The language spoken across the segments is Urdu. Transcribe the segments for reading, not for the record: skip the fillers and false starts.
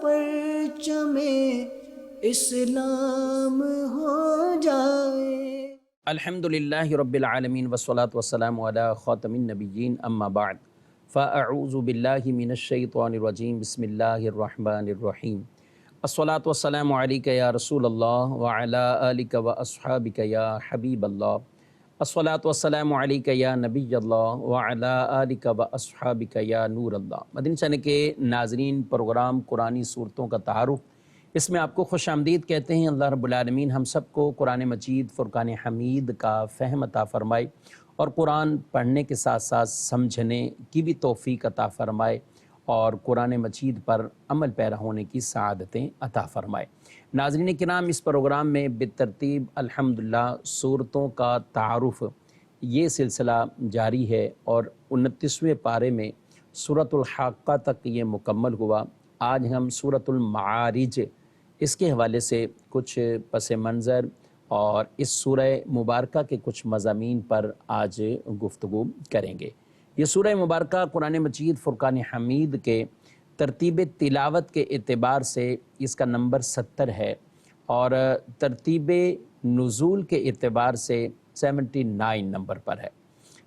پرچم اسلام ہو جائے۔ الحمدللہ رب العالمین والصلاة والسلام علی خاتم النبیین اما بعد فاعوذ باللہ من الشیطان الرجیم بسم اللہ الرحمن الرحیم الصلاة والسلام علیک یا رسول اللہ وعلی آلک واصحابک یا حبیب اللہ الصلاة والسلام علیک یا نبی اللہ وعلی آلک واصحابک یا نور اللہ۔ مدنی چینل کے ناظرین، پروگرام قرآنی صورتوں کا تعارف، اس میں آپ کو خوش آمدید کہتے ہیں۔ اللہ رب العالمین ہم سب کو قرآن مجید فرقان حمید کا فہم عطا فرمائے اور قرآن پڑھنے کے ساتھ ساتھ سمجھنے کی بھی توفیق عطا فرمائے اور قرآن مجید پر عمل پیرا ہونے کی سعادتیں عطا فرمائے۔ ناظرین کرام، اس پروگرام میں بالترتیب الحمدللہ صورتوں کا تعارف یہ سلسلہ جاری ہے اور 29ویں پارے میں سورۃ الحاقہ تک یہ مکمل ہوا۔ آج ہم سورۃ المعارج اس کے حوالے سے کچھ پس منظر اور اس سورہ مبارکہ کے کچھ مضامین پر آج گفتگو کریں گے۔ یہ سورہ مبارکہ قرآن مجید فرقان حمید کے ترتیب تلاوت کے اعتبار سے اس کا نمبر 70 ہے اور ترتیب نزول کے اعتبار سے 79 نمبر پر ہے۔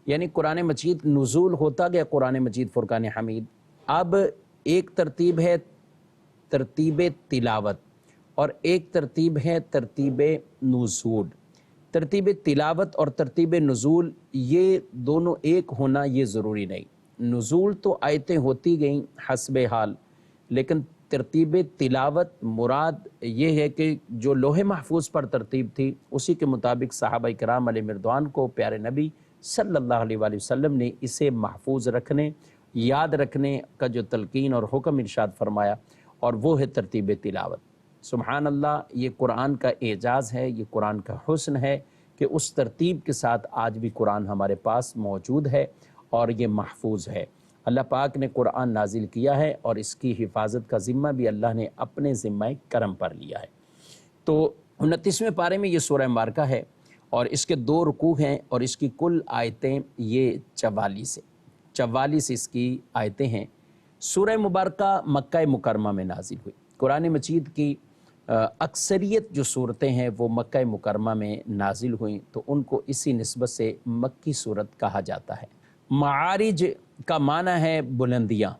یعنی قرآن مجید نزول ہوتا گیا قرآن مجید فرقان حمید۔ اب ایک ترتیب ہے ترتیب تلاوت اور ایک ترتیب ہے ترتیب نزول۔ ترتیب تلاوت اور ترتیب نزول یہ دونوں ایک ہونا یہ ضروری نہیں۔ نزول تو آیتیں ہوتی گئیں حسب حال، لیکن ترتیب تلاوت مراد یہ ہے کہ جو لوح محفوظ پر ترتیب تھی اسی کے مطابق صحابہ کرام علیہ رضوان کو پیارے نبی صلی اللہ علیہ وآلہ وسلم نے اسے محفوظ رکھنے، یاد رکھنے کا جو تلقین اور حکم ارشاد فرمایا، اور وہ ہے ترتیب تلاوت۔ سبحان اللہ، یہ قرآن کا اعجاز ہے، یہ قرآن کا حسن ہے کہ اس ترتیب کے ساتھ آج بھی قرآن ہمارے پاس موجود ہے اور یہ محفوظ ہے۔ اللہ پاک نے قرآن نازل کیا ہے اور اس کی حفاظت کا ذمہ بھی اللہ نے اپنے ذمہ کرم پر لیا ہے۔ تو 29ویں پارے میں یہ سورہ مبارکہ ہے اور اس کے 2 رکوع ہیں اور اس کی کل آیتیں یہ 44 اس کی آیتیں ہیں۔ سورہ مبارکہ مکہ مکرمہ میں نازل ہوئی۔ قرآن مجید کی اکثریت جو صورتیں ہیں وہ مکہ مکرمہ میں نازل ہوئیں، تو ان کو اسی نسبت سے مکی صورت کہا جاتا ہے۔ معارج کا معنی ہے بلندیاں،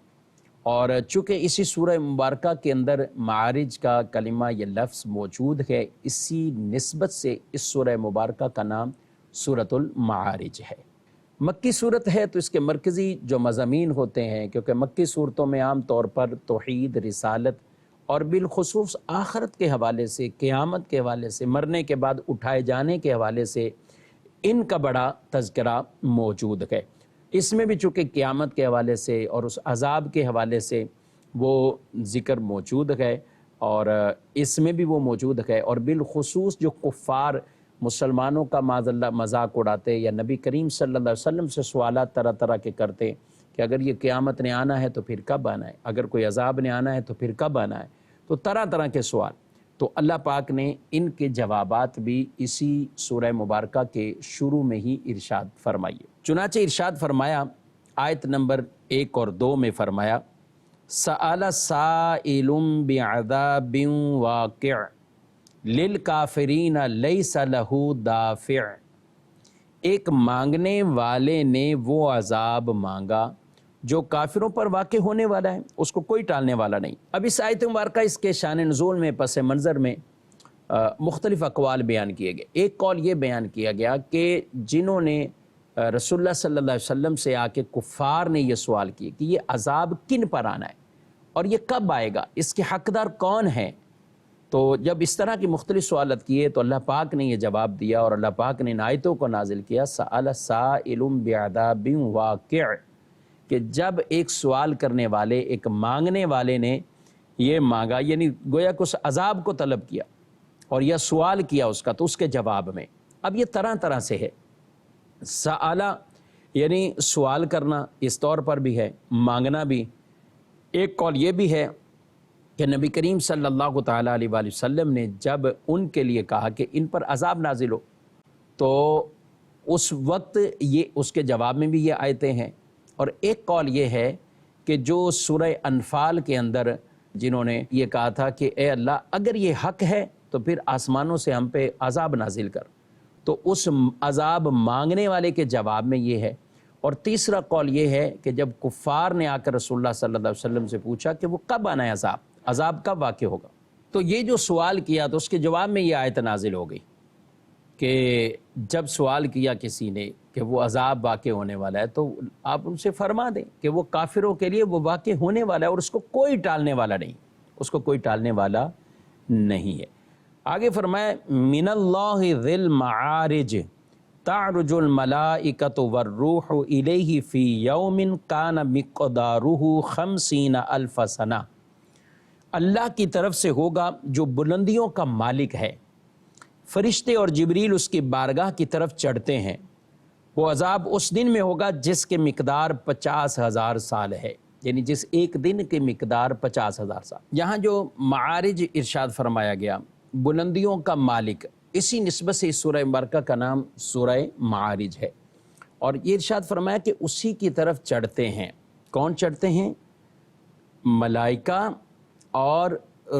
اور چونکہ اسی سورہ مبارکہ کے اندر معارج کا کلمہ یہ لفظ موجود ہے، اسی نسبت سے اس سورہ مبارکہ کا نام سورۃ المعارج ہے۔ مکی صورت ہے تو اس کے مرکزی جو مضامین ہوتے ہیں، کیونکہ مکی صورتوں میں عام طور پر توحید، رسالت اور بالخصوص آخرت کے حوالے سے، قیامت کے حوالے سے، مرنے کے بعد اٹھائے جانے کے حوالے سے ان کا بڑا تذکرہ موجود ہے۔ اس میں بھی چونکہ قیامت کے حوالے سے اور اس عذاب کے حوالے سے وہ ذکر موجود ہے اور اس میں بھی وہ موجود ہے، اور بالخصوص جو کفار مسلمانوں کا معاذ اللہ مذاق اڑاتے یا نبی کریم صلی اللہ علیہ وسلم سے سوالات طرح طرح کے کرتے کہ اگر یہ قیامت نے آنا ہے تو پھر کب آنا ہے، اگر کوئی عذاب نے آنا ہے تو پھر کب آنا ہے، تو طرح طرح کے سوال، تو اللہ پاک نے ان کے جوابات بھی اسی سورہ مبارکہ کے شروع میں ہی ارشاد فرمائیے۔ چنانچہ ارشاد فرمایا آیت نمبر 1 اور 2 میں فرمایا سأل سائل بعذاب واقع للکافرین لیس لہ دافع، ایک مانگنے والے نے وہ عذاب مانگا جو کافروں پر واقع ہونے والا ہے، اس کو کوئی ٹالنے والا نہیں۔ اب اس آیت مبارکہ اس کے شان نزول میں پس منظر میں مختلف اقوال بیان کیے گئے۔ ایک قول یہ بیان کیا گیا کہ جنہوں نے رسول اللہ صلی اللہ علیہ وسلم سے آ کے کفار نے یہ سوال کیے کہ یہ عذاب کن پر آنا ہے اور یہ کب آئے گا، اس کے حقدار کون ہیں، تو جب اس طرح کی مختلف سوالات کیے تو اللہ پاک نے یہ جواب دیا اور اللہ پاک نے ان آیتوں کو نازل کیا سأل سائل بعذاب واقع، کہ جب ایک سوال کرنے والے، ایک مانگنے والے نے یہ مانگا، یعنی گویا کہ اس عذاب کو طلب کیا اور یہ سوال کیا اس کا، تو اس کے جواب میں اب یہ طرح طرح سے ہے۔ سآلہ یعنی سوال کرنا اس طور پر بھی ہے، مانگنا بھی۔ ایک قول یہ بھی ہے کہ نبی کریم صلی اللہ تعالیٰ علیہ وآلہ وسلم نے جب ان کے لیے کہا کہ ان پر عذاب نازل ہو، تو اس وقت یہ اس کے جواب میں بھی یہ آیتیں ہیں۔ اور ایک قول یہ ہے کہ جو سورہ انفال کے اندر جنہوں نے یہ کہا تھا کہ اے اللہ اگر یہ حق ہے تو پھر آسمانوں سے ہم پہ عذاب نازل کر، تو اس عذاب مانگنے والے کے جواب میں یہ ہے۔ اور تیسرا قول یہ ہے کہ جب کفار نے آ کر رسول اللہ صلی اللہ علیہ وسلم سے پوچھا کہ وہ کب آنا ہے عذاب کب واقع ہوگا، تو یہ جو سوال کیا تو اس کے جواب میں یہ آیت نازل ہو گئی کہ جب سوال کیا کسی نے کہ وہ عذاب واقع ہونے والا ہے تو آپ ان سے فرما دیں کہ وہ کافروں کے لیے وہ واقع ہونے والا ہے اور اس کو کوئی ٹالنے والا نہیں، اس کو کوئی ٹالنے والا نہیں ہے۔ آگے فرمایا من اللہ ذی المعارج تعرج الملائکۃ والروح الیہ فی یوم کان مقدارہ 50,000 سنہ، اللہ کی طرف سے ہوگا جو بلندیوں کا مالک ہے، فرشتے اور جبریل اس کی بارگاہ کی طرف چڑھتے ہیں، وہ عذاب اس دن میں ہوگا جس کے مقدار 50,000 سال ہے، یعنی جس ایک دن کی مقدار 50,000 سال۔ یہاں جو معارج ارشاد فرمایا گیا، بلندیوں کا مالک، اسی نسبت سے اس سورہ مبارکہ کا نام سورہ معارج ہے، اور یہ ارشاد فرمایا کہ اسی کی طرف چڑھتے ہیں۔ کون چڑھتے ہیں؟ ملائکہ اور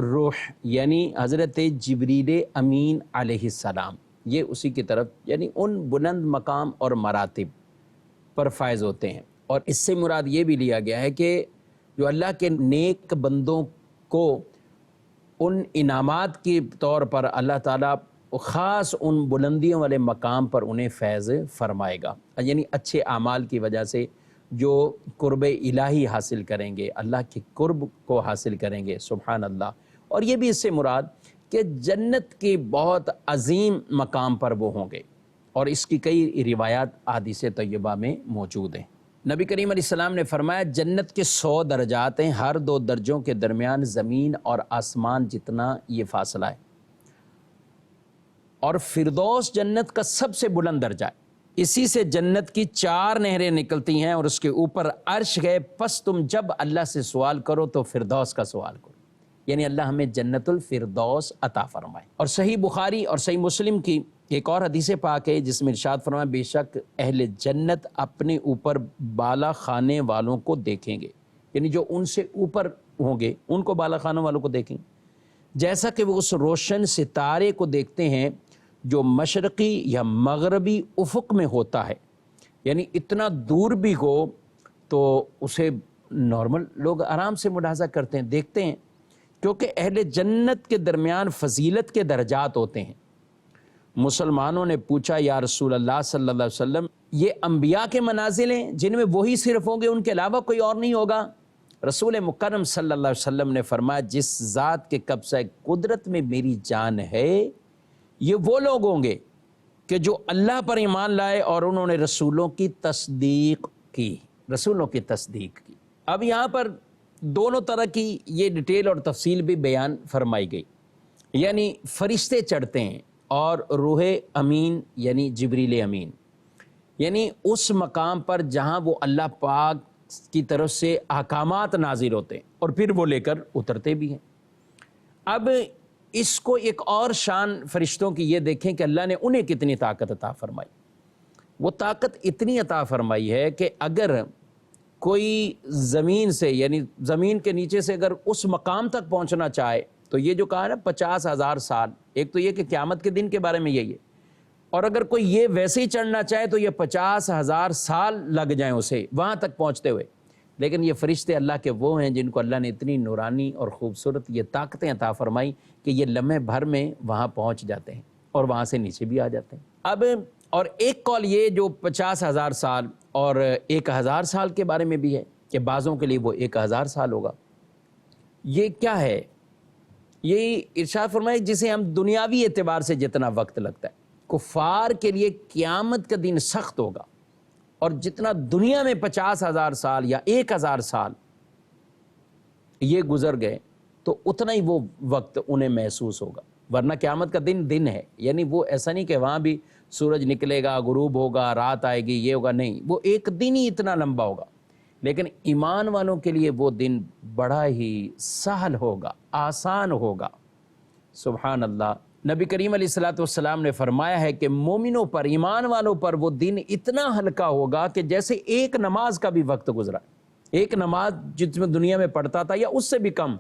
روح، یعنی حضرت جبریل امین علیہ السلام، یہ اسی کی طرف یعنی ان بلند مقام اور مراتب پر فائز ہوتے ہیں۔ اور اس سے مراد یہ بھی لیا گیا ہے کہ جو اللہ کے نیک بندوں کو ان انعامات کے طور پر اللہ تعالیٰ خاص ان بلندیوں والے مقام پر انہیں فیض فرمائے گا، یعنی اچھے اعمال کی وجہ سے جو قرب الہی حاصل کریں گے، اللہ کے قرب کو حاصل کریں گے، سبحان اللہ۔ اور یہ بھی اس سے مراد کہ جنت کے بہت عظیم مقام پر وہ ہوں گے، اور اس کی کئی روایات احادیث طیبہ میں موجود ہیں۔ نبی کریم علیہ السلام نے فرمایا جنت کے 100 درجات ہیں، ہر 2 درجوں کے درمیان زمین اور آسمان جتنا یہ فاصلہ ہے، اور فردوس جنت کا سب سے بلند درجہ ہے، اسی سے جنت کی 4 نہریں نکلتی ہیں، اور اس کے اوپر عرش ہے، پس تم جب اللہ سے سوال کرو تو فردوس کا سوال کرو، یعنی اللہ ہمیں جنت الفردوس عطا فرمائے۔ اور صحیح بخاری اور صحیح مسلم کی ایک اور حدیث پاک ہے جس میں ارشاد فرمایا بے شک اہل جنت اپنے اوپر بالا خانے والوں کو دیکھیں گے، یعنی جو ان سے اوپر ہوں گے ان کو بالا خانے والوں کو دیکھیں گے، جیسا کہ وہ اس روشن ستارے کو دیکھتے ہیں جو مشرقی یا مغربی افق میں ہوتا ہے، یعنی اتنا دور بھی ہو تو اسے نارمل لوگ آرام سے ملاحظہ کرتے ہیں، دیکھتے ہیں، کیونکہ اہل جنت کے درمیان فضیلت کے درجات ہوتے ہیں۔ مسلمانوں نے پوچھا یا رسول اللہ صلی اللہ علیہ وسلم یہ انبیاء کے منازل ہیں جن میں وہی صرف ہوں گے، ان کے علاوہ کوئی اور نہیں ہوگا؟ رسول مکرم صلی اللہ علیہ وسلم نے فرمایا جس ذات کے قبضہ قدرت میں میری جان ہے، یہ وہ لوگ ہوں گے کہ جو اللہ پر ایمان لائے اور انہوں نے رسولوں کی تصدیق کی، رسولوں کی تصدیق کی۔ اب یہاں پر دونوں طرح کی یہ ڈیٹیل اور تفصیل بھی بیان فرمائی گئی، یعنی فرشتے چڑھتے ہیں اور روح امین یعنی جبریل امین، یعنی اس مقام پر جہاں وہ اللہ پاک کی طرف سے احکامات نازل ہوتے ہیں اور پھر وہ لے کر اترتے بھی ہیں۔ اب اس کو ایک اور شان فرشتوں کی یہ دیکھیں کہ اللہ نے انہیں کتنی طاقت عطا فرمائی۔ وہ طاقت اتنی عطا فرمائی ہے کہ اگر کوئی زمین سے یعنی زمین کے نیچے سے اگر اس مقام تک پہنچنا چاہے تو یہ جو کہا نا 50,000 سال، ایک تو یہ کہ قیامت کے دن کے بارے میں یہی ہے، اور اگر کوئی یہ ویسے ہی چڑھنا چاہے تو یہ 50,000 سال لگ جائیں اسے وہاں تک پہنچتے ہوئے۔ لیکن یہ فرشتے اللہ کے وہ ہیں جن کو اللہ نے اتنی نورانی اور خوبصورت یہ طاقتیں عطا فرمائی کہ یہ لمحے بھر میں وہاں پہنچ جاتے ہیں اور وہاں سے نیچے بھی آ جاتے ہیں۔ اب اور ایک قول یہ جو 50,000 سال اور 1,000 سال کے بارے میں بھی ہے کہ بعضوں کے لیے وہ 1,000 سال ہوگا۔ یہ کیا ہے؟ یہ ارشاد فرمائے جسے ہم دنیاوی اعتبار سے جتنا وقت لگتا ہے، کفار کے لیے قیامت کا دن سخت ہوگا، اور جتنا دنیا میں 50,000 سال یا 1,000 سال یہ گزر گئے تو اتنا ہی وہ وقت انہیں محسوس ہوگا، ورنہ قیامت کا دن ہے، یعنی وہ ایسا نہیں کہ وہاں بھی سورج نکلے گا، غروب ہوگا، رات آئے گی، یہ ہوگا، نہیں، وہ ایک دن ہی اتنا لمبا ہوگا۔ لیکن ایمان والوں کے لیے وہ دن بڑا ہی سہل ہوگا، آسان ہوگا، سبحان اللہ۔ نبی کریم علیہ الصلوۃ والسلام نے فرمایا ہے کہ مومنوں پر، ایمان والوں پر وہ دن اتنا ہلکا ہوگا کہ جیسے ایک نماز کا بھی وقت گزرا، ایک نماز جس میں دنیا میں پڑھتا تھا یا اس سے بھی کم،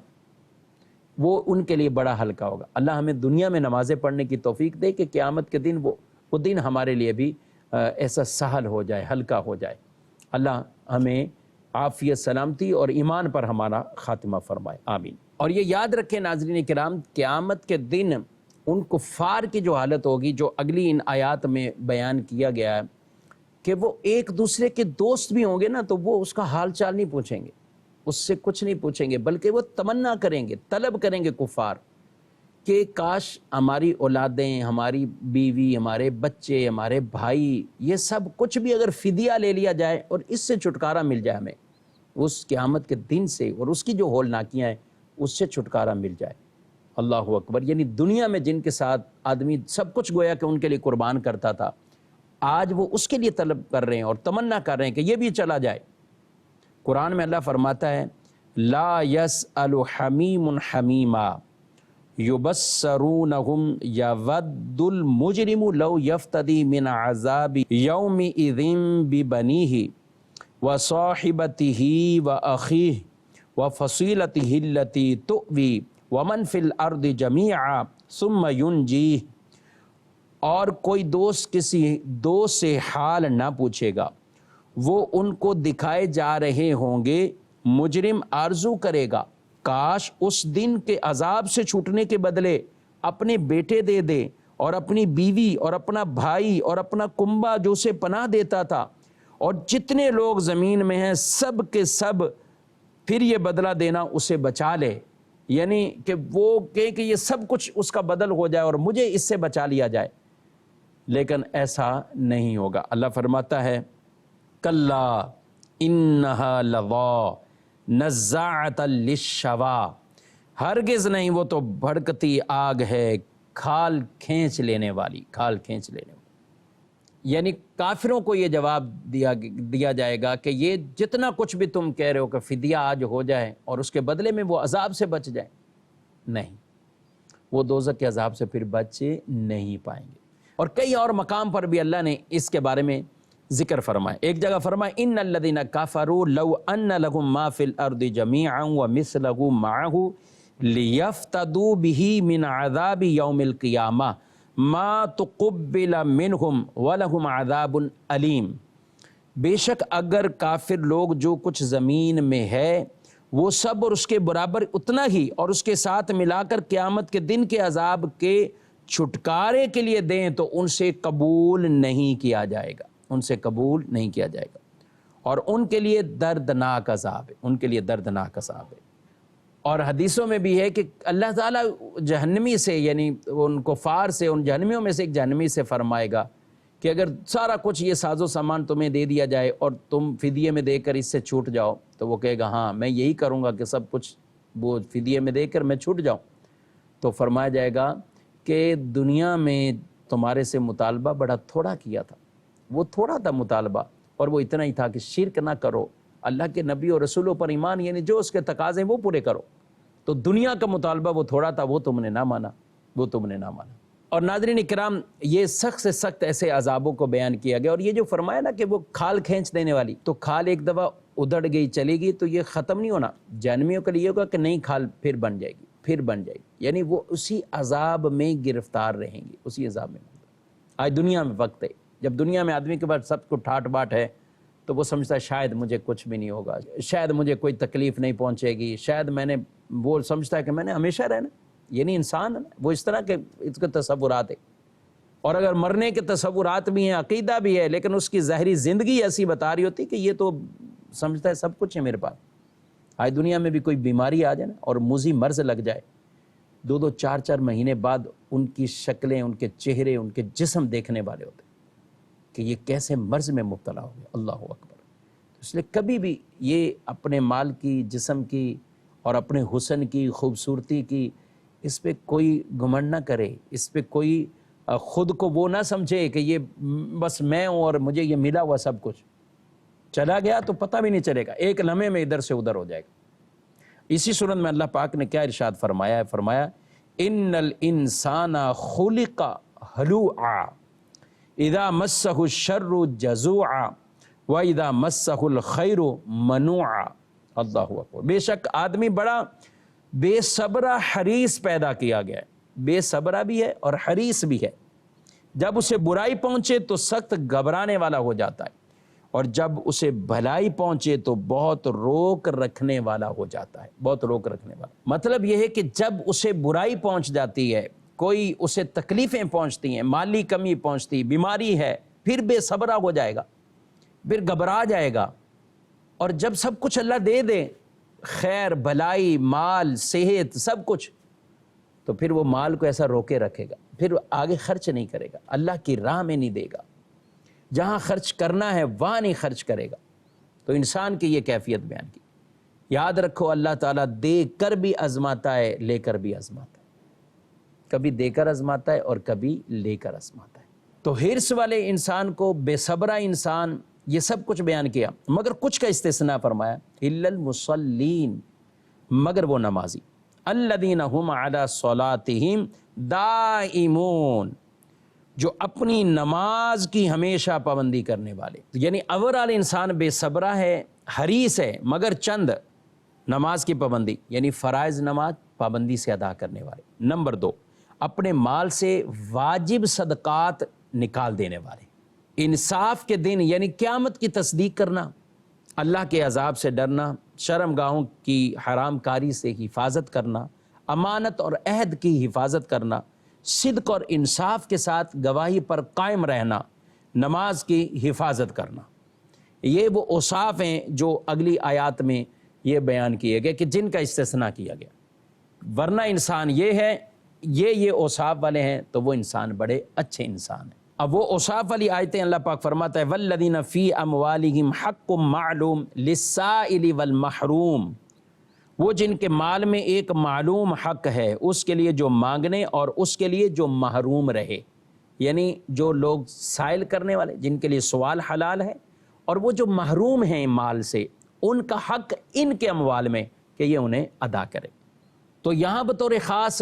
وہ ان کے لیے بڑا ہلکا ہوگا۔ اللہ ہمیں دنیا میں نمازیں پڑھنے کی توفیق دے کہ قیامت کے دن وہ دن ہمارے لیے بھی ایسا سہل ہو جائے، ہلکا ہو جائے۔ اللہ ہمیں عافیت، سلامتی اور ایمان پر ہمارا خاتمہ فرمائے، آمین۔ اور یہ یاد رکھیں ناظرین کرام، قیامت کے دن ان کفار کی جو حالت ہوگی، جو اگلی ان آیات میں بیان کیا گیا ہے کہ وہ ایک دوسرے کے دوست بھی ہوں گے نا، تو وہ اس کا حال چال نہیں پوچھیں گے، اس سے کچھ نہیں پوچھیں گے، بلکہ وہ تمنا کریں گے، طلب کریں گے کفار کہ کاش ہماری اولادیں، ہماری بیوی، ہمارے بچے، ہمارے بھائی، یہ سب کچھ بھی اگر فدیہ لے لیا جائے اور اس سے چھٹکارا مل جائے ہمیں اس قیامت کے دن سے، اور اس کی جو ہولناکیاں ہیں اس سے چھٹکارا مل جائے۔ اللہ اکبر۔ یعنی دنیا میں جن کے ساتھ آدمی سب کچھ گویا کہ ان کے لیے قربان کرتا تھا، آج وہ اس کے لیے طلب کر رہے ہیں اور تمنا کر رہے ہیں کہ یہ بھی چلا جائے۔ قرآن میں اللہ فرماتا ہے لا یسأل حمیم حمیما یبصرونہم یود المجرم لو یفتدی من عذاب یومئذ ببنیہ وصاحبتہ واخیہ وفصیلتہ التی تؤوی ومن فی الارض جمیعا ثم ینجیہ۔ اور کوئی دوست کسی دوست سے حال نہ پوچھے گا، وہ ان کو دکھائے جا رہے ہوں گے۔ مجرم آرزو کرے گا کاش اس دن کے عذاب سے چھوٹنے کے بدلے اپنے بیٹے دے دے، اور اپنی بیوی، اور اپنا بھائی، اور اپنا کنبہ جو اسے پناہ دیتا تھا، اور جتنے لوگ زمین میں ہیں سب کے سب، پھر یہ بدلہ دینا اسے بچا لے۔ یعنی کہ وہ کہے کہ یہ سب کچھ اس کا بدل ہو جائے اور مجھے اس سے بچا لیا جائے، لیکن ایسا نہیں ہوگا۔ اللہ فرماتا ہے کلا انہا لظیٰ نزاعۃ للشوا، ہرگز نہیں، وہ تو بھڑکتی آگ ہے، کھال کھینچ لینے والی، کھال کھینچ لینے والی۔ یعنی کافروں کو یہ جواب دیا جائے گا کہ یہ جتنا کچھ بھی تم کہہ رہے ہو کہ فدیہ آج ہو جائے اور اس کے بدلے میں وہ عذاب سے بچ جائیں، نہیں، وہ دوزخ کے عذاب سے پھر بچ نہیں پائیں گے۔ اور کئی اور مقام پر بھی اللہ نے اس کے بارے میں ذکر فرمائے۔ ایک جگہ فرمائے ان الذین کفروا لو ان لهم ما فی الارض جمیعا ومثلہ معہ لیفتدوا بہ من عذاب یوم القیامہ ما تقبل منہم ولہم عذاب علیم۔ بے شک اگر کافر لوگ جو کچھ زمین میں ہے وہ سب اور اس کے برابر اتنا ہی اور اس کے ساتھ ملا کر قیامت کے دن کے عذاب کے چھٹکارے کے لیے دیں تو ان سے قبول نہیں کیا جائے گا، ان سے قبول نہیں کیا جائے گا، اور ان کے لیے دردناک عذاب ہے، ان کے لیے دردناک عذاب ہے۔ اور حدیثوں میں بھی ہے کہ اللہ تعالیٰ جہنمی سے، یعنی ان کفار سے، ان جہنمیوں میں سے ایک جہنمی سے فرمائے گا کہ اگر سارا کچھ یہ ساز و سامان تمہیں دے دیا جائے اور تم فدیے میں دے کر اس سے چھوٹ جاؤ، تو وہ کہے گا ہاں میں یہی کروں گا کہ سب کچھ وہ فدیے میں دے کر میں چھوٹ جاؤں۔ تو فرمایا جائے گا کہ دنیا میں تمہارے سے مطالبہ بڑا تھوڑا کیا تھا، وہ تھوڑا تھا مطالبہ، اور وہ اتنا ہی تھا کہ شرک نہ کرو، اللہ کے نبی اور رسولوں پر ایمان، یعنی جو اس کے تقاضے ہیں وہ پورے کرو۔ تو دنیا کا مطالبہ وہ تھوڑا تھا، وہ تم نے نہ مانا، وہ تم نے نہ مانا۔ اور ناظرین کرام، یہ سخت سے سخت ایسے عذابوں کو بیان کیا گیا، اور یہ جو فرمایا نا کہ وہ کھال کھینچ دینے والی، تو کھال ایک دفعہ ادھڑ گئی چلے گی تو یہ ختم نہیں ہونا۔ جہنمیوں کے لیے ہوگا کہ نہیں، کھال پھر بن جائے گی، پھر بن جائے گی، یعنی وہ اسی عذاب میں گرفتار رہیں گی، اسی عذاب میں۔ آج دنیا میں وقت ہے جب دنیا میں آدمی کے پاس سب کو ٹھاٹ باٹ ہے تو وہ سمجھتا ہے شاید مجھے کچھ بھی نہیں ہوگا، شاید مجھے کوئی تکلیف نہیں پہنچے گی، شاید میں نے، وہ سمجھتا ہے کہ میں نے ہمیشہ رہنا، یہ نہیں انسان ہے، وہ اس طرح کے اس کے تصورات ہے۔ اور اگر مرنے کے تصورات بھی ہیں، عقیدہ بھی ہے، لیکن اس کی ظاہری زندگی ایسی بتا رہی ہوتی کہ یہ تو سمجھتا ہے سب کچھ ہے میرے پاس۔ آج دنیا میں بھی کوئی بیماری آ جائے نا اور موذی مرض لگ جائے، 2-2 4-4 مہینے بعد ان کی شکلیں، ان کے چہرے، ان کے جسم دیکھنے والے ہوتے کہ یہ کیسے مرض میں مبتلا ہو گیا۔ اللہ اکبر۔ اس لیے کبھی بھی یہ اپنے مال کی، جسم کی اور اپنے حسن کی، خوبصورتی کی، اس پہ کوئی گھمنڈ نہ کرے، اس پہ کوئی خود کو وہ نہ سمجھے کہ یہ بس میں ہوں اور مجھے یہ ملا ہوا سب کچھ، چلا گیا تو پتہ بھی نہیں چلے گا، ایک لمحے میں ادھر سے ادھر ہو جائے گا۔ اسی صورت میں اللہ پاک نے کیا ارشاد فرمایا ہے؟ فرمایا ان الانسان خلق ہلوعا اذا مسہ الشر جزوعا واذا مسہ الخیر منوعا۔ اللہ اکبر۔ بے شک آدمی بڑا بے صبرہ حریص پیدا کیا گیا ہے، بے صبرہ بھی ہے اور حریص بھی ہے۔ جب اسے برائی پہنچے تو سخت گھبرانے والا ہو جاتا ہے، اور جب اسے بھلائی پہنچے تو بہت روک رکھنے والا ہو جاتا ہے، بہت روک رکھنے والا۔ مطلب یہ ہے کہ جب اسے برائی پہنچ جاتی ہے، کوئی اسے تکلیفیں پہنچتی ہیں، مالی کمی پہنچتی، بیماری ہے، پھر بے صبرہ ہو جائے گا، پھر گھبرا جائے گا۔ اور جب سب کچھ اللہ دے دے، خیر، بھلائی، مال، صحت، سب کچھ، تو پھر وہ مال کو ایسا روکے رکھے گا، پھر آگے خرچ نہیں کرے گا، اللہ کی راہ میں نہیں دے گا، جہاں خرچ کرنا ہے وہاں نہیں خرچ کرے گا۔ تو انسان کی یہ کیفیت بیان کی۔ یاد رکھو، اللہ تعالیٰ دے کر بھی آزماتا ہے، لے کر بھی آزماتا ہے، کبھی دے کر آزماتا ہے اور کبھی لے کر آزماتا ہے۔ تو حرص والے انسان کو، بے صبرہ انسان، یہ سب کچھ بیان کیا، مگر کچھ کا استثناء فرمایا، الا المصلین، مگر وہ نمازی، الذین هم علی صلاتہم دائمون، جو اپنی نماز کی ہمیشہ پابندی کرنے والے۔ یعنی اوورال انسان بے صبرہ ہے، حریص ہے، مگر چند نماز کی پابندی، یعنی فرائض نماز پابندی سے ادا کرنے والے۔ نمبر 2، اپنے مال سے واجب صدقات نکال دینے والے۔ انصاف کے دن یعنی قیامت کی تصدیق کرنا، اللہ کے عذاب سے ڈرنا، شرمگاہوں کی حرام کاری سے حفاظت کرنا، امانت اور عہد کی حفاظت کرنا، صدق اور انصاف کے ساتھ گواہی پر قائم رہنا، نماز کی حفاظت کرنا۔ یہ وہ اوصاف ہیں جو اگلی آیات میں یہ بیان کیے گئے کہ جن کا استثناء کیا گیا، ورنہ انسان یہ ہے، یہ اوصاف والے ہیں تو وہ انسان بڑے اچھے انسان ہیں۔ اب وہ اوصاف والی آیتیں اللہ پاک فرماتا ہے، والذین فی اموالہم حق معلوم للسائل والمحروم، وہ جن کے مال میں ایک معلوم حق ہے، اس کے لیے جو مانگنے اور اس کے لیے جو محروم رہے، یعنی جو لوگ سائل کرنے والے، جن کے لیے سوال حلال ہے، اور وہ جو محروم ہیں مال سے، ان کا حق ان کے اموال میں کہ یہ انہیں ادا کرے۔ تو یہاں بطور خاص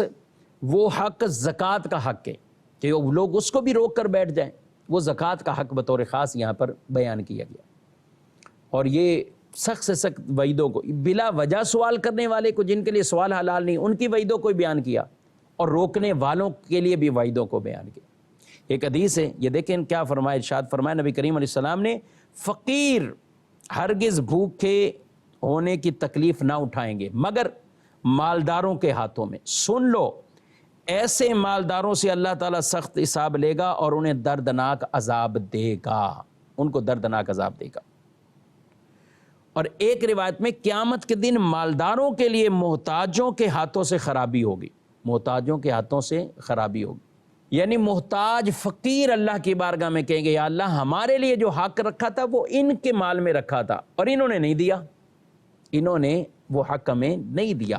وہ حق زکوٰۃ کا حق ہے کہ لوگ اس کو بھی روک کر بیٹھ جائیں، وہ زکوٰۃ کا حق بطور خاص یہاں پر بیان کیا گیا۔ اور یہ سخت سے سخت وعیدوں کو، بلا وجہ سوال کرنے والے کو، جن کے لیے سوال حلال نہیں، ان کی وعیدوں کو بیان کیا، اور روکنے والوں کے لیے بھی وعیدوں کو بیان کیا۔ ایک حدیث ہے، یہ دیکھیں کیا فرمایا، ارشاد فرمایا نبی کریم علیہ السلام نے، فقیر ہرگز بھوکے ہونے کی تکلیف نہ اٹھائیں گے مگر مالداروں کے ہاتھوں میں۔ سن لو، ایسے مالداروں سے اللہ تعالیٰ سخت حساب لے گا اور انہیں دردناک عذاب دے گا، ان کو دردناک عذاب دے گا۔ اور ایک روایت میں قیامت کے دن مالداروں کے لیے محتاجوں کے ہاتھوں سے خرابی ہوگی، محتاجوں کے ہاتھوں سے خرابی ہوگی، یعنی محتاج فقیر اللہ کی بارگاہ میں کہیں گے، یا اللہ ہمارے لیے جو حق رکھا تھا وہ ان کے مال میں رکھا تھا اور انہوں نے نہیں دیا، انہوں نے وہ حق ہمیں نہیں دیا،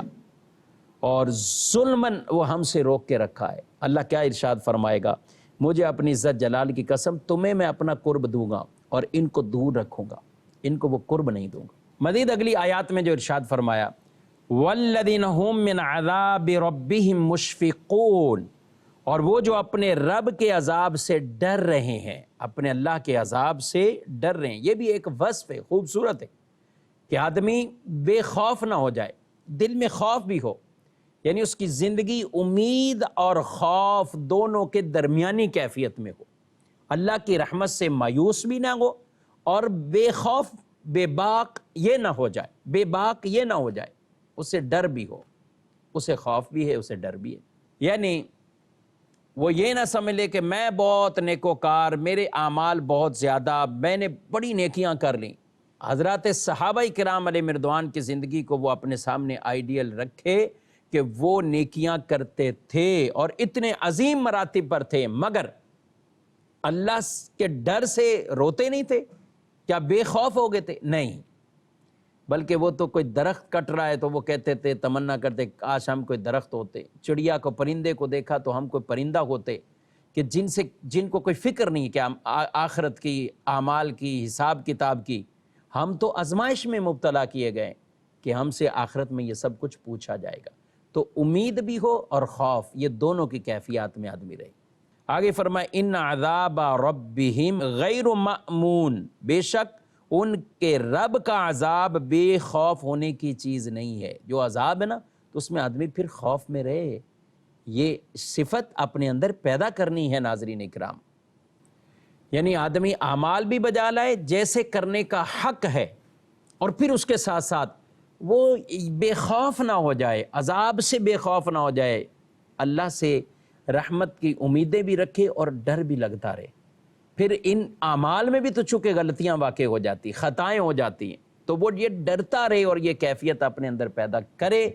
اور ظلماً وہ ہم سے روک کے رکھا ہے۔ اللہ کیا ارشاد فرمائے گا، مجھے اپنی عزت جلال کی قسم، تمہیں میں اپنا قرب دوں گا اور ان کو دور رکھوں گا، ان کو وہ قرب نہیں دوں گا۔ مزید اگلی آیات میں جو ارشاد فرمایا، والذین هم من عذاب ربهم مشفقون، اور وہ جو اپنے رب کے عذاب سے ڈر رہے ہیں، اپنے اللہ کے عذاب سے ڈر رہے ہیں۔ یہ بھی ایک وصف ہے، خوبصورت ہے، کہ آدمی بے خوف نہ ہو جائے، دل میں خوف بھی ہو، یعنی اس کی زندگی امید اور خوف دونوں کے درمیانی کیفیت میں ہو، اللہ کی رحمت سے مایوس بھی نہ ہو اور بے خوف بے باک یہ نہ ہو جائے، بے باک یہ نہ ہو جائے، اسے ڈر بھی ہو، اسے خوف بھی ہے، اسے ڈر بھی ہے۔ یعنی وہ یہ نہ سمجھ لے کہ میں بہت نیکوکار، میرے اعمال بہت زیادہ، میں نے بڑی نیکیاں کر لیں۔ حضرات صحابہ کرام علیہ رضوان کی زندگی کو وہ اپنے سامنے آئیڈیل رکھے کہ وہ نیکیاں کرتے تھے اور اتنے عظیم مراتب پر تھے، مگر اللہ کے ڈر سے روتے نہیں تھے، کیا بے خوف ہو گئے تھے؟ نہیں، بلکہ وہ تو کوئی درخت کٹ رہا ہے تو وہ کہتے تھے، تمنا کرتے کاش ہم کوئی درخت ہوتے، چڑیا کو، پرندے کو دیکھا تو ہم کوئی پرندہ ہوتے، کہ جن کو کوئی فکر نہیں کہ آخرت کی، اعمال کی، حساب کتاب کی۔ ہم تو آزمائش میں مبتلا کیے گئے کہ ہم سے آخرت میں یہ سب کچھ پوچھا جائے گا۔ تو امید بھی ہو اور خوف، یہ دونوں کی کیفیات میں آدمی رہے۔ آگے فرمائے، ان عذاب ربہم غیر مأمون، بے شک ان کے رب کا عذاب بے خوف ہونے کی چیز نہیں ہے۔ جو عذاب ہے نا، تو اس میں آدمی پھر خوف میں رہے. یہ صفت اپنے اندر پیدا کرنی ہے ناظرین اکرام. یعنی آدمی اعمال بھی بجا لائے جیسے کرنے کا حق ہے، اور پھر اس کے ساتھ ساتھ وہ بے خوف نہ ہو جائے، عذاب سے بے خوف نہ ہو جائے، اللہ سے رحمت کی امیدیں بھی رکھے اور ڈر بھی لگتا رہے. پھر ان اعمال میں بھی تو چونکہ غلطیاں واقع ہو جاتی، خطائیں ہو جاتی ہیں، تو وہ یہ ڈرتا رہے اور یہ کیفیت اپنے اندر پیدا کرے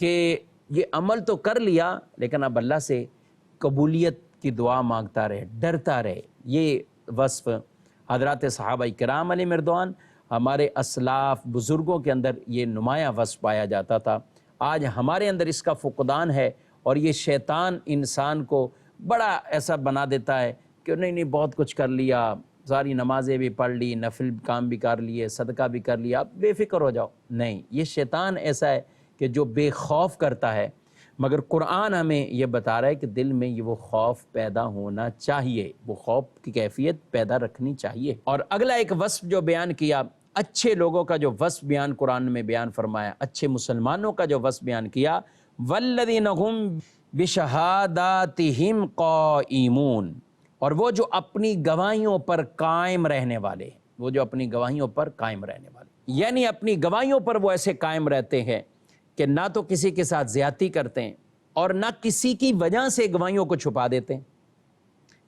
کہ یہ عمل تو کر لیا لیکن اب اللہ سے قبولیت کی دعا مانگتا رہے، ڈرتا رہے. یہ وصف حضرات صحابہ کرام علیہ مردوان، ہمارے اسلاف بزرگوں کے اندر یہ نمایاں وصف پایا جاتا تھا. آج ہمارے اندر اس کا فقدان ہے، اور یہ شیطان انسان کو بڑا ایسا بنا دیتا ہے کہ نہیں بہت کچھ کر لیا، ساری نمازیں بھی پڑھ لی، نفل کام بھی کر لیے، صدقہ بھی کر لیا، اب بے فکر ہو جاؤ. نہیں، یہ شیطان ایسا ہے کہ جو بے خوف کرتا ہے، مگر قرآن ہمیں یہ بتا رہا ہے کہ دل میں یہ وہ خوف پیدا ہونا چاہیے، وہ خوف کی کیفیت پیدا رکھنی چاہیے. اور اگلا ایک وصف جو بیان کیا، اچھے لوگوں کا جو وصف بیان قرآن میں بیان فرمایا، اچھے مسلمانوں کا جو وصف بیان کیا، والذین هم بشہاداتہم قائمون، اور وہ جو اپنی گواہیوں پر قائم رہنے والے ہیں، وہ جو اپنی گواہیوں پر قائم رہنے والے، یعنی اپنی گواہیوں پر وہ ایسے قائم رہتے ہیں کہ نہ تو کسی کے ساتھ زیادتی کرتے ہیں اور نہ کسی کی وجہ سے گواہیوں کو چھپا دیتے ہیں.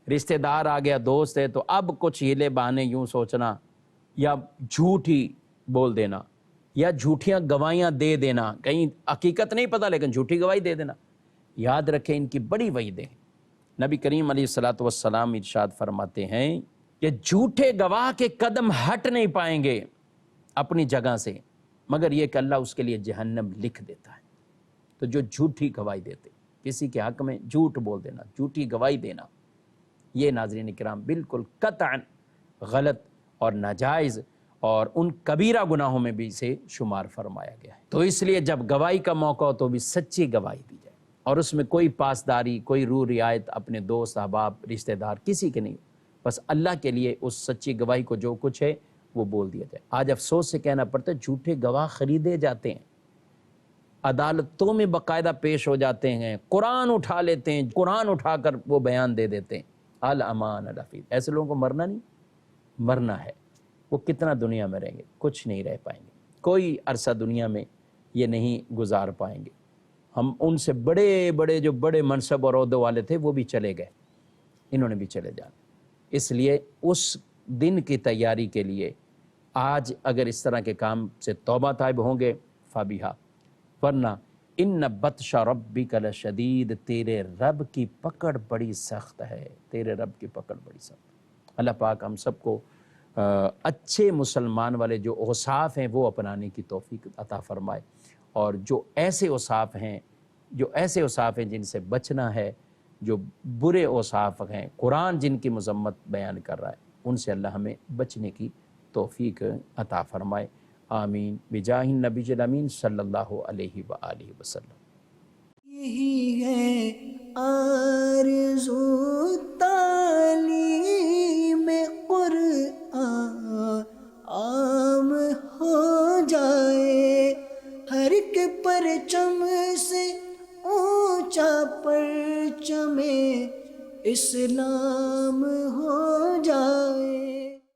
رشتہ دار آ گیا، دوست ہے، تو اب کچھ ہیلے بہانے یوں سوچنا، یا جھوٹ ہی بول دینا، یا جھوٹیاں گواہیاں دے دینا، کہیں حقیقت نہیں پتہ لیکن جھوٹی گواہی دے دینا. یاد رکھیں ان کی بڑی وعیدیں ہیں. نبی کریم علیہ الصلوۃ والسلام ارشاد فرماتے ہیں کہ جھوٹے گواہ کے قدم ہٹ نہیں پائیں گے اپنی جگہ سے، مگر یہ کہ اللہ اس کے لیے جہنم لکھ دیتا ہے. تو جو جھوٹی گواہی دیتے، کسی کے حق میں جھوٹ بول دینا، جھوٹی گواہی دینا، یہ ناظرین کرام بالکل قطعاً غلط اور ناجائز اور ان کبیرہ گناہوں میں بھی سے شمار فرمایا گیا ہے. تو اس لیے جب گواہی کا موقع ہو تو بھی سچی گواہی دی جائے، اور اس میں کوئی پاسداری، کوئی روح رعایت اپنے دوست احباب رشتہ دار کسی کے نہیں، بس اللہ کے لیے اس سچی گواہی کو جو کچھ ہے وہ بول دیا جائے. آج افسوس سے کہنا پڑتا ہے جھوٹے گواہ خریدے جاتے ہیں، عدالتوں میں باقاعدہ پیش ہو جاتے ہیں، قرآن اٹھا لیتے ہیں، قرآن اٹھا کر وہ بیان دے دیتے ہیں. الامان الحفیظ. ایسے لوگوں کو مرنا نہیں، مرنا ہے. وہ کتنا دنیا میں رہیں گے، کچھ نہیں رہ پائیں گے، کوئی عرصہ دنیا میں یہ نہیں گزار پائیں گے. ہم ان سے بڑے بڑے جو بڑے منصب اور عہدوں والے تھے وہ بھی چلے گئے، انہوں نے بھی چلے جانا. اس لیے اس دن کی تیاری کے لیے آج اگر اس طرح کے کام سے توبہ طائب ہوں گے فابیہا، ورنہ ان بطش ربک لشدید، تیرے رب کی پکڑ بڑی سخت ہے، تیرے رب کی پکڑ بڑی سخت. اللہ پاک ہم سب کو اچھے مسلمان والے جو اوصاف ہیں وہ اپنانے کی توفیق عطا فرمائے، اور جو ایسے اوصاف ہیں جن سے بچنا ہے، جو برے اوصاف ہیں، قرآن جن کی مذمت بیان کر رہا ہے، ان سے اللہ ہمیں بچنے کی توفیق عطا فرمائے. آمین بجاہ النبی الامین صلی اللہ علیہ وآلہ وسلم. یہی ہے آرزو تعلیم قرآن عام ہو جائے، ہر ایک پرچم سے اونچا پرچم اسلام